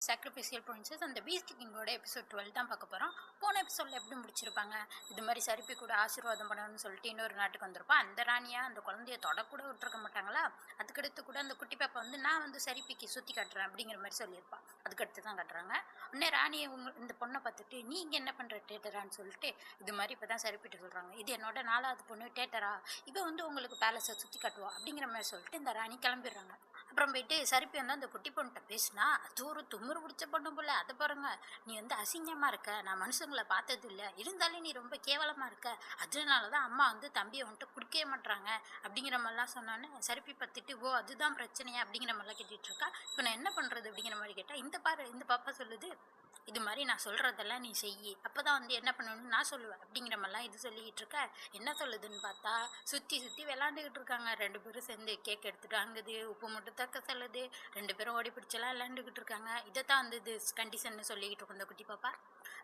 சாக்ரிஃபைசியல் princess அந்த Beast கிங்கோட episode 12 தான் பார்க்க போகிறோம். போன எபிசோடில் எப்படி முடிச்சிருப்பாங்க, இது மாதிரி சரிப்பி கூட ஆசீர்வாதம் பண்ணணும்னு சொல்லிட்டு இன்னொரு நாட்டுக்கு வந்திருப்பா. அந்த ராணியா அந்த குழந்தைய தொடக்கூட விட்டுருக்க மாட்டாங்களா. அதுக்கடுத்து கூட அந்த குட்டி பாப்பா வந்து நான் வந்து சரிப்பிக்கு சுற்றி காட்டுறேன் அப்படிங்கிற மாதிரி சொல்லியிருப்பாள். அதுக்கடுத்து தான் காட்டுறாங்க. உடனே ராணியை இந்த பொண்ணை பார்த்துட்டு நீ இங்கே என்ன பண்ணுற டேட்டரான்னு சொல்லிட்டு இது மாதிரி இப்போ தான் சரிப்பிட்டு சொல்கிறாங்க. இது என்னோட 4வது பொண்ணு டேட்டரா, இவ வந்து உங்களுக்கு பேலஸை சுற்றி காட்டுவா அப்படிங்கிற மாதிரி சொல்லிட்டு இந்த ராணி கிளம்பிடுறாங்க. அப்புறம் போயிட்டு சரிப்பி வந்து அந்த குட்டி பொண்ணுகிட்ட பேசினா அது ஒரு துமுறு பிடிச்ச பொண்ணு போல, அதை பாருங்க நீ வந்து அசிங்கமாக இருக்க, நான் மனுஷங்களை பார்த்தது இல்லை, இருந்தாலும் நீ ரொம்ப கேவலமாக இருக்க, அதனால தான் அம்மா வந்து தம்பியை வந்துட்டு குடிக்கவே மாட்டுறாங்க அப்படிங்கிற மாதிரிலாம் சொன்னான்னு சரிப்பி பார்த்துட்டு ஓ அதுதான் பிரச்சனையா அப்படிங்கிற மாதிரிலாம் கேட்டுட்டு இருக்கா. இப்போ நான் என்ன பண்ணுறது அப்படிங்கிற மாதிரி கேட்டால் இந்த பாப்பா சொல்லுது இது மாதிரி நான் சொல்கிறதெல்லாம் நீ செய்யி, அப்போ தான் வந்து என்ன பண்ணணும்னு நான் சொல்லுவேன் அப்படிங்கிற மாதிரிலாம் இது சொல்லிக்கிட்டு இருக்க. என்ன சொல்லுதுன்னு பார்த்தா சுற்றி விளாண்டுக்கிட்டு இருக்காங்க. 2 பேரும் சேர்ந்து கேக் எடுத்துகிட்டு அங்குது, உப்பு மட்டும் தக்க சொல்லுது, 2 பேரும் ஓடி பிடிச்செல்லாம் விளாண்டுக்கிட்டு இருக்காங்க. இதை தான் வந்து இது கண்டிஷன் சொல்லிக்கிட்டு இருக்கும் இந்த குட்டி பாப்பா.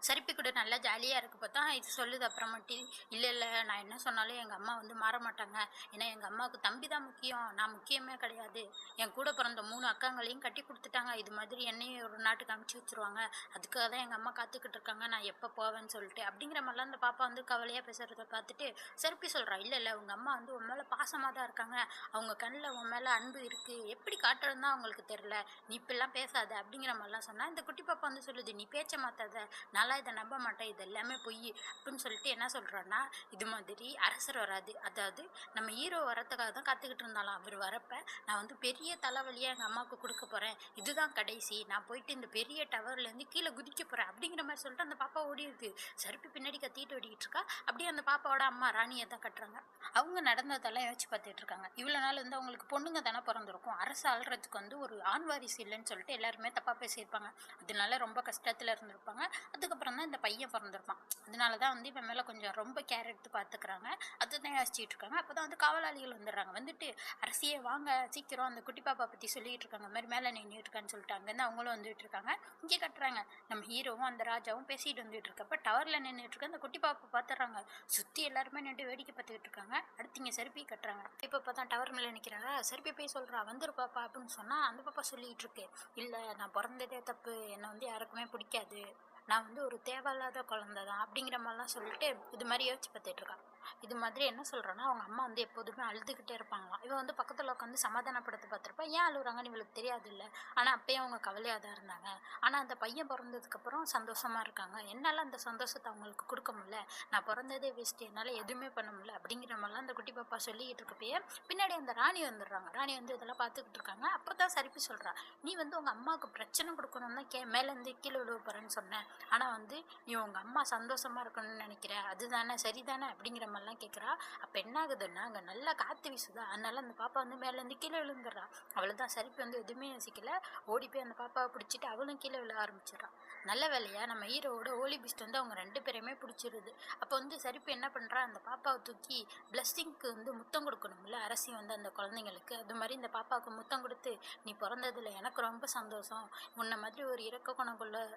சரிப்பி கூட நல்லா ஜாலியாக இருக்குது பார்த்தா இது சொல்லுது. அப்புறமேட்டு இல்லை நான் என்ன சொன்னாலும் எங்கள் அம்மா வந்து மாற மாட்டாங்க, ஏன்னா எங்கள் அம்மாவுக்கு தம்பி தான் முக்கியம், நான் முக்கியமே கிடையாது, என் கூட பிறந்த 3 அக்காங்களையும் கட்டி கொடுத்துட்டாங்க, இது மாதிரி என்னையும் ஒரு நாட்டுக்கு அனுப்பிச்சி வச்சுருவாங்க, அதுக்காக தான் எங்கள் அம்மா காத்துக்கிட்டு இருக்காங்க, நான் எப்போ போவேன்னு சொல்லிட்டு அப்படிங்கிற மாதிரிலாம் அந்த பாப்பா வந்து கவலையாக பேசுகிறத பார்த்துட்டு சரிப்பி சொல்கிறா இல்லை உங்கள் அம்மா வந்து உன் மேலே பாசமாக தான் இருக்காங்க, அவங்க கண்ணில் உன் மேலே அன்பு இருக்குது, எப்படி காட்டுறதுன்னு தான் அவங்களுக்கு தெரில, நீ இப்பெல்லாம் பேசாத அப்படிங்கிற மாதிரிலாம் சொன்னால் இந்த குட்டி பாப்பா வந்து சொல்லுது நீ பேச்ச மாற்றாத, நான்லாம் இதை நம்ப மாட்டேன், இது எல்லாமே பொய் அப்படின்னு சொல்லிட்டு என்ன சொல்கிறான்னா இது மாதிரி அரசர் வராது, அதாவது நம்ம ஹீரோ வரத்துக்காக தான் காத்துக்கிட்டு இருந்தாலும் அவர் வரப்போ நான் வந்து பெரிய தலைவலியாக எங்கள் அம்மாவுக்கு கொடுக்க போகிறேன், இதுதான் கடைசி, நான் போயிட்டு இந்த பெரிய டவர்லேருந்து கீழே குதிக்க போகிறேன் அப்படிங்கிற மாதிரி சொல்லிட்டு அந்த பாப்பா ஓடிடுது. சருப்பி பின்னாடி கத்திட்டு ஓடிக்கிட்டு இருக்கா. அப்படியே அந்த பாப்பாவோட அம்மா ராணியை தான் கட்டுறாங்க. அவங்க நடந்ததெல்லாம் யோசிச்சு பார்த்துட்டு இருக்காங்க. இவ்வளோ நாள் வந்து அவங்களுக்கு பொண்ணுங்க தானே பிறந்திருக்கும், அரசு ஆள்றதுக்கு வந்து ஒரு ஆண் வாரிசு இல்லைன்னு சொல்லிட்டு எல்லாருமே தப்பாக பேசியிருப்பாங்க, அதனால ரொம்ப கஷ்டத்தில் இருந்திருப்பாங்க. அதுக்கப்புறம் தான் இந்த பையன் பிறந்திருப்பான், அதனால தான் வந்து இவன் மேலே கொஞ்சம் ரொம்ப கேர் எடுத்து பார்த்துக்கிறாங்க. அதுதான் யோசிச்சுட்டு இருக்காங்க. அப்போ தான் வந்து காவலாளிகள் வந்துடுறாங்க. வந்துட்டு அரசியே வாங்க சீக்கிரம் அந்த குட்டி பாப்பா பற்றி சொல்லிட்டு இருக்காங்க, மாதிரி மேலே நின்றுட்டு இருக்கான்னு சொல்லிட்டு அங்கேருந்து அவங்களும் வந்துட்டு இருக்காங்க. இங்கே கட்டுறாங்க. நம்ம ஹீரோவும் அந்த ராஜாவும் பேசிட்டு வந்துட்டு இருக்கப்ப டவரில் நின்றுட்டு இருக்க அந்த குட்டி பாப்பா பார்த்துறாங்க. சுற்றி எல்லாருமே நின்று வேடிக்கை பார்த்துக்கிட்டு இருக்காங்க. அடுத்து இங்கே செருப்பி கட்டுறாங்க. இப்போ பார்த்தா டவர் மேலே நிற்கிறாங்க. செருப்பி போய் சொல்கிறா வந்துரு பாப்பா அப்படின்னு சொன்னால் அந்த பாப்பா சொல்லிகிட்டு இருக்கு இல்லை நான் பிறந்ததே தப்பு, என்னை வந்து யாருக்குமே பிடிக்காது, நான் வந்து ஒரு தேவையில்லாத குழந்தை தான் அப்படிங்கிற மாதிரிலாம் சொல்லிட்டு இது மாதிரி யோசிச்சு பார்த்துட்டு இருக்கா. இது மாதிரி என்ன சொல்கிறேன்னா அவங்க அம்மா வந்து எப்போதுமே அழுதுகிட்டே இருப்பாங்களாம். இவன் வந்து பக்கத்தில் உட்காந்து சமாதானப்படுத்த பார்த்துருப்பா. ஏன் அழுகுறாங்கன்னு இவளுக்கு தெரியாது இல்லை, ஆனால் அப்பயும் அவங்க கவலையாக தான் இருந்தாங்க. ஆனால் அந்த பையன் பிறந்ததுக்கப்புறம் சந்தோஷமாக இருக்காங்க, என்னால் அந்த சந்தோஷத்தை அவங்களுக்கு கொடுக்க முடியல, நான் பிறந்ததே வேஸ்ட்டு, என்னால் எதுவுமே பண்ண முடியல அப்படிங்கிற மாதிரிலாம் அந்த குட்டி பாப்பா சொல்லிக்கிட்டு இருக்கப்பயே பின்னாடி அந்த ராணி வந்துடுறாங்க. ராணி வந்து இதெல்லாம் பார்த்துக்கிட்டு இருக்காங்க. அப்போ தான் சரிப்பி சொல்கிறா நீ வந்து உங்கள் அம்மாவுக்கு பிரச்சனை கொடுக்கணும்னு தான் மேலேருந்து கீழே விழுவ போகிறேன்னு சொன்னேன், ஆனால் வந்து நீ உங்கள் அம்மா சந்தோஷமாக இருக்கணும்னு நினைக்கிற, அதுதானே சரிதானே அப்படிங்கிற மாதிரிலாம் கேட்குறா. அப்போ என்ன ஆகுதுன்னா அங்கே நல்லா காற்று வீசுதா, அதனால அந்த பாப்பா வந்து மேலேருந்து கீழே விழுந்துடுறா. அவளை தான் சரிப்பி வந்து எதுவுமே யோசிக்கல, ஓடி போய் அந்த பாப்பாவை பிடிச்சிட்டு அவளும் கீழே விழ ஆரம்பிச்சிடறான். நல்ல வேலையாக நம்ம ஹீரோவோட ஓலி பிஸ்ட் வந்து அவங்க 2 பேருமே பிடிச்சிருது. அப்போ வந்து சரிப்பி என்ன பண்ணுறா அந்த பாப்பாவை தூக்கி பிளஸ்ஸிங்க்கு வந்து முத்தம் கொடுக்கணும்ல அரசி வந்து அந்த குழந்தைங்களுக்கு, அது மாதிரி இந்த பாப்பாவுக்கு முத்தம் கொடுத்து நீ பிறந்ததில் எனக்கு ரொம்ப சந்தோஷம், உன்னை மாதிரி ஒரு இறக்க குணங்குள்ள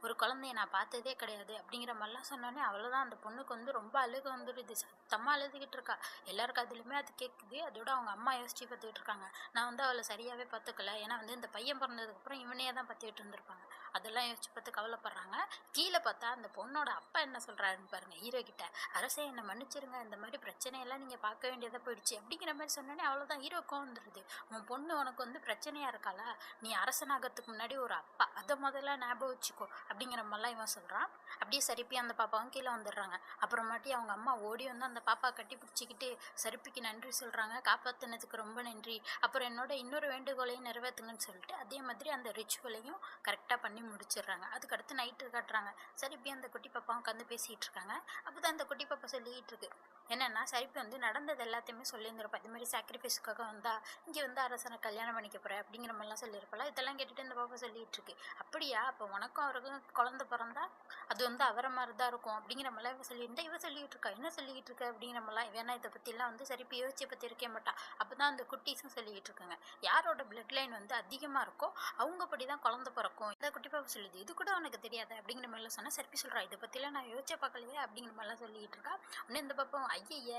ஒரு குழந்தைய நான் பார்த்ததே கிடையாது அப்படிங்கிற மாதிரிலாம் சொன்னோன்னே அவ்வளோதான் அந்த பொண்ணுக்கு வந்து ரொம்ப அழுக வந்துடுது. சத்தமாக அழுதுகிட்டு இருக்கா. எல்லாருக்கும் அதுலேயுமே அது கேட்குது. அதோட அவங்க அம்மா யோசிச்சு பார்த்துக்கிட்டு இருக்காங்க நான் வந்து அவளை சரியாகவே பார்த்துக்கல, ஏன்னா வந்து இந்த பையன் பிறந்ததுக்கப்புறம் இவனையே தான் பார்த்துக்கிட்டு இருந்திருப்பாங்க, அதெல்லாம் யோசிச்சு பார்த்து கவலைப்படுறாங்க. கீழே பார்த்தா அந்த பொண்ணோட அப்பா என்ன சொல்கிறாருன்னு பாருங்கள் ஹீரோ கிட்ட, அரசே என்னை மன்னிச்சிருங்க, இந்த மாதிரி பிரச்சனையெல்லாம் நீங்கள் பார்க்க வேண்டியதாக போயிடுச்சு அப்படிங்கிற மாதிரி சொன்னோன்னே அவ்வளோதான் ஹீரோக்கும் வந்துடுது. உன் பொண்ணு உனக்கு வந்து பிரச்சனையாக இருக்காளா, நீ அரசனாகிறதுக்கு முன்னாடி ஒரு அப்பா, அதை முதல்ல ஞாபகம் வச்சுக்கோ அப்படிங்கிற மாதிரிலாம் இவன் சொல்கிறான். அப்படியே சரிப்பி அந்த பாப்பாவும் கீழே வந்துடுறாங்க. அப்புறமாட்டி அவங்க அம்மா ஓடி வந்து அந்த பாப்பா கட்டி பிடிச்சிக்கிட்டு சரிப்பிக்கு நன்றி சொல்கிறாங்க, காப்பாற்றினதுக்கு ரொம்ப நன்றி, அப்புறம் என்னோட இன்னொரு வேண்டுகோளையும் நிறைவேற்றுங்கன்னு சொல்லிட்டு அதே மாதிரி அந்த ரிச்சுவலையும் கரெக்டாக பண்ணி முடிச்சிடுறாங்க. அதுக்கடுத்து நைட்டு காட்டுறாங்க. சரிப்பி அந்த குட்டி பாப்பாவும் உட்காந்து பேசிகிட்டு இருக்காங்க. அப்போ தான் அந்த குட்டி பாப்பா சொல்லிகிட்டு இருக்கு என்னென்னா சரிப்பி வந்து நடந்தது எல்லாத்தையுமே சொல்லியிருந்திருப்பா, இது மாதிரி சாக்ரிஃபைஸ்க்காக வந்தா இங்கே வந்து அரசனை கல்யாணம் பண்ணிக்க போகிறேன் அப்படிங்கிற மாதிரிலாம் சொல்லியிருப்பாள். இதெல்லாம் கேட்டுட்டு இந்த பாப்பா சொல்லிகிட்டு இருக்கு அப்படியா, அப்போ உனக்கும் அவருக்கும் குழந்தை பிறந்தா அது வந்து அவரை மாதிரி தான் இருக்கும் அப்படிங்கிற மாதிரிலாம் இவ சொல்லியிருந்தா இவ சொல்லிகிட்டு இருக்கா என்ன சொல்லிக்கிட்டு இருக்கா அப்படிங்கிற மாதிரிலாம் வேணா இதை பற்றிலாம் வந்து சரிப்பி யோசிச்சு பற்றி இருக்க மாட்டா. அப்போ தான் அந்த குட்டீஸும் சொல்லிக்கிட்டு இருக்காங்க யாரோட பிளட் லைன் வந்து அதிகமாக இருக்கோ அவங்க படி தான் குழந்தை பிறக்கும், இந்த குட்டி கண்டிப்பாக சொல்லுது, இது கூட உனக்கு தெரியாது அப்படிங்கிற மாதிரிலாம் சொன்னால் சர்ப்பி சொல்கிறா, இதை பற்றிலாம் நான் யோசிச்சே பார்க்கலையே அப்படிங்கிற மாதிரிலாம் சொல்லிட்டு இருக்கா. உடனே இந்த பக்கம் ஐய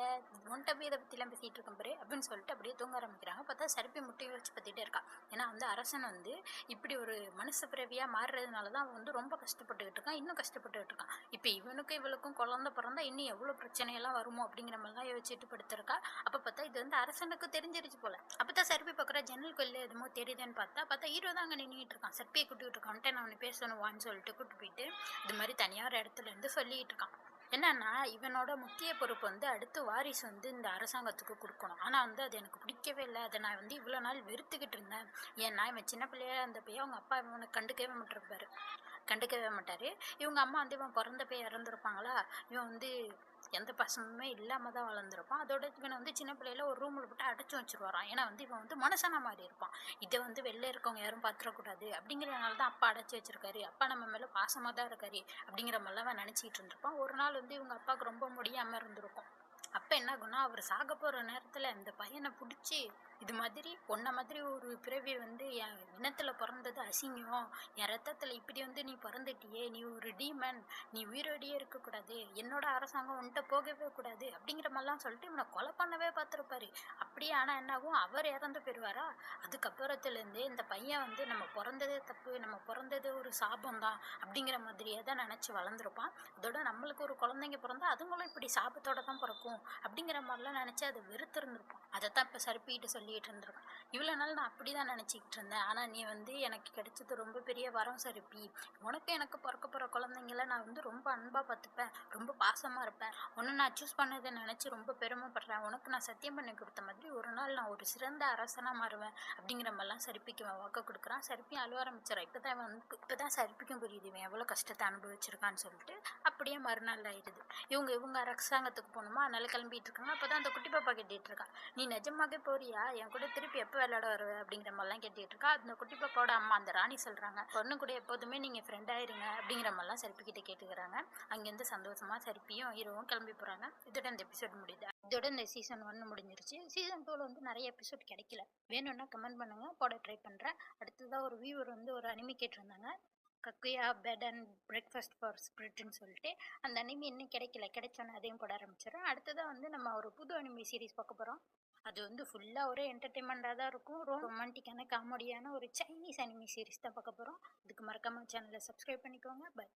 உன்கிட்ட போய் இதை பற்றிலாம் பேசிகிட்டு இருக்கேன் பாரு அப்படின்னு சொல்லிட்டு அப்படியே தூங்க ஆரம்பிக்கிறாங்க. பார்த்தா சர்ப்பி முட்டையை வச்சு பற்றிட்டே இருக்கா. ஏன்னா வந்து அரசன் வந்து இப்படி ஒரு மனுஷ பிறவியாக மாறுறதுனால தான் அவன் வந்து ரொம்ப கஷ்டப்பட்டுக்கிட்டு இருக்கான், இன்னும் கஷ்டப்பட்டுக்கிட்டு இருக்கான். இப்போ இவனுக்கும் இவளுக்கும் குழந்தை பிறந்தா இன்னும் எவ்வளோ பிரச்சனையெல்லாம் வருமோ அப்படிங்கிற மாதிரிலாம் யோசிச்சுட்டு படுத்திருக்கா. அப்போ பார்த்தா இது வந்து அரசனுக்கு தெரிஞ்சிருச்சு போல. அப்போ தான் சர்ப்பி பார்க்குற ஜன்னல் கொல்ல எதுமோ தெரியுதுன்னு பார்த்தா ஹீரோ தான் அங்கே நின்றுட்டு இருக்கான். சர்ப்பியை கூட்டிகிட்டு இருக்கான்ட்டு நான் அவனை பேசணும் வான்னு சொல்லிட்டு கூப்பிட்டு போயிட்டு இது மாதிரி தனியாக ஒரு இடத்துல இருந்து சொல்லிட்டு இருக்கான். என்னன்னா இவனோட முக்கிய பொறுப்பு வந்து அடுத்து வாரிசு வந்து இந்த அரசாங்கத்துக்கு கொடுக்கணும். ஆனால் வந்து அது எனக்கு பிடிக்கவே இல்லை. அதை நான் வந்து இவ்வளோ நாள் வெறுத்துக்கிட்டு இருந்தேன். ஏன்னா இவன் சின்ன பிள்ளையா இருந்த பையன் அவங்க அப்பா இவனை கண்டுக்கவே மாட்டார். இவங்க அம்மா வந்து இவன் பிறந்த போய் இறந்துருப்பாங்களா, இவன் வந்து எந்த பசங்களுமே இல்லாமல் தான் வளர்ந்துருப்பான். அதோட இவனை வந்து சின்ன பிள்ளையில ஒரு ரூமில் போட்டு அடைச்சி வச்சுருவாரான். ஏன்னா வந்து இவன் வந்து மனுஷனா மாதிரி இருப்பான். இதை வந்து வெளில இருக்கவங்க யாரும் பார்த்துடக்கூடாது அப்படிங்கிறதுனால தான் அப்பா அடைச்சி வச்சிருக்காரு. அப்பா நம்ம மேலே பாசமாக தான் இருக்காரு அப்படிங்கிற மாதிரிலாம் அவன் நினச்சிக்கிட்டு இருந்திருப்பான். ஒரு நாள் வந்து இவங்க அப்பாவுக்கு ரொம்ப முடியாமல் இருந்திருக்கும். அப்போ என்ன ஆகும்னா அவர் சாக போகிற நேரத்தில் இந்த பையனை பிடிச்சி இது மாதிரி உன்ன மாதிரி ஒரு பிறவி வந்து என் இனத்தில் பிறந்தது அசிங்கம், என் ரத்தத்தில் இப்படி வந்து நீ பிறந்துட்டியே, நீ ஒரு டீமன், நீ உயிரோடையே இருக்கக்கூடாது, என்னோட அரசாங்கம் உன்கிட்ட போகவே கூடாது அப்படிங்கிற மாதிரிலாம் சொல்லிட்டு இவனை கொலை பண்ணவே பார்த்துருப்பாரு. அப்படியே ஆனால் என்னாகும், அவர் இறந்து போயிடுவாரா. அதுக்கப்புறத்துலேருந்து இந்த பையன் வந்து நம்ம பிறந்ததே தப்பு, நம்ம பிறந்தது ஒரு சாபம் தான் அப்படிங்கிற மாதிரியே தான் நினச்சி வளர்ந்துருப்பான். அதோட நம்மளுக்கு ஒரு குழந்தைங்க பிறந்தா அதுங்களும் இப்படி சாபத்தோட தான் பிறக்கும் அப்படிங்கிற மாதிரிலாம் நினச்சி அதை வெறுத்து இருந்திருப்பான். அதை தான் இப்போ சர்ப்பிகிட்ட சொல்லிட்டு இருந்திருக்கான். இவ்வளோ நாள் நான் அப்படி தான் நினச்சிக்கிட்டு இருந்தேன், ஆனால் நீ வந்து எனக்கு கிடைச்சது ரொம்ப பெரிய வரம் சர்ப்பி. எனக்கு பிறக்க போகிற குழந்தைங்கள நான் வந்து ரொம்ப அன்பாக பார்த்துப்பேன், ரொம்ப பாசமாக இருப்பேன். ஒன்று நான் சூஸ் பண்ணதை நினச்சி ரொம்ப பெருமைப்படுறேன். உனக்கு நான் சத்தியம் பண்ணி கொடுத்த மாதிரி ஒரு நாள் நான் ஒரு சிறந்த அரசனாக மாறுவேன் அப்படிங்கிற மாதிரிலாம் சர்ப்பிக்கு வாக்க கொடுக்குறான். சர்ப்பி அழுவ ஆரம்பிச்சிடறான். இப்போ தான் சர்ப்பிக்கும் புரியுது இவன் எவ்வளோ கஷ்டத்தை அனுபவிச்சிருக்கான்னு சொல்லிட்டு. அப்படியே மறுநாள் ஆயிடுது. இவங்க அரசாங்கத்துக்கு போகணுமா, அதனால கிளம்பிட்டு இருக்காங்க. அப்போ தான் அந்த குட்டி பாப்பா கேட்டுட்டு இருக்கா, நீ நிஜமாவே போறியா, என் கூட திருப்பி எப்போ விளையாட வருவ அப்படிங்கிற மாதிரிலாம் கேட்டுட்டு இருக்கா. அந்த குட்டி பாப்பாவோட அம்மா அந்த ராணி சொல்கிறாங்க, பொண்ணு கூட எப்போதுமே நீங்கள் ஃப்ரெண்டாயிருங்க அப்படிங்கிற மாதிரிலாம் சர்ப்பிக்கிட்ட கேட்டுக்கிறாங்க. அங்கேருந்து சந்தோஷமாக சர்ப்பியும் ஹீரோவும் கிளம்பி போகிறாங்க. இதோட இந்த எபிசோட் முடியுது. இதோட இந்த சீசன் 1 முடிஞ்சிருச்சு. சீசன் 2 வந்து நிறைய எபிசோட் கிடைக்கல. வேணும்னா கமெண்ட் பண்ணுங்கள், போட ட்ரை பண்ணுறேன். அடுத்ததாக ஒரு வியூவர் வந்து ஒரு அனிமி கேட்டிருந்தாங்க, கக்குயா பெட் அண்ட் பிரேக்ஃபாஸ்ட் ஃபார் ஸ்பிரிட்னு சொல்லிட்டு. அந்த அனிமி இன்னும் கிடைச்சோன்னே அதையும் போட ஆரம்பிச்சிடறேன். அடுத்ததாக வந்து நம்ம ஒரு புது அனிமி சீரிஸ் பார்க்க போகிறோம். அது வந்து ஃபுல்லாக ஒரே என்டர்டெயின்மெண்ட்டாக தான் இருக்கும். ரொமான்டிக்கான காமெடியான ஒரு சைனீஸ் அனிமி சீரிஸ் தான் பார்க்க போகிறோம். இதுக்கு மறக்காமல் சேனலை சப்ஸ்கிரைப் பண்ணிக்கோங்க. பை.